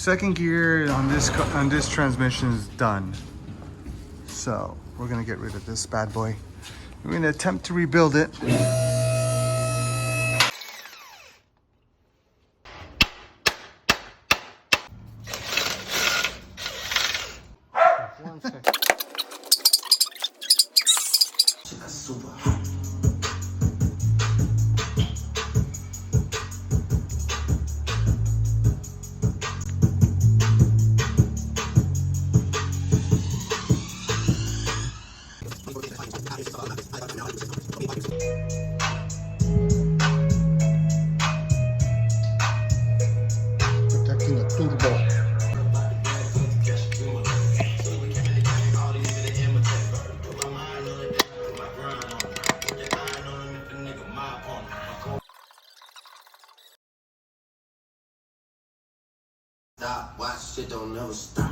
second gear on this transmission is done. So we're gonna get rid of this bad boy. We're gonna attempt to rebuild it. One second. Super hot. Protecting the turbo. Stop, watch shit don't never stop.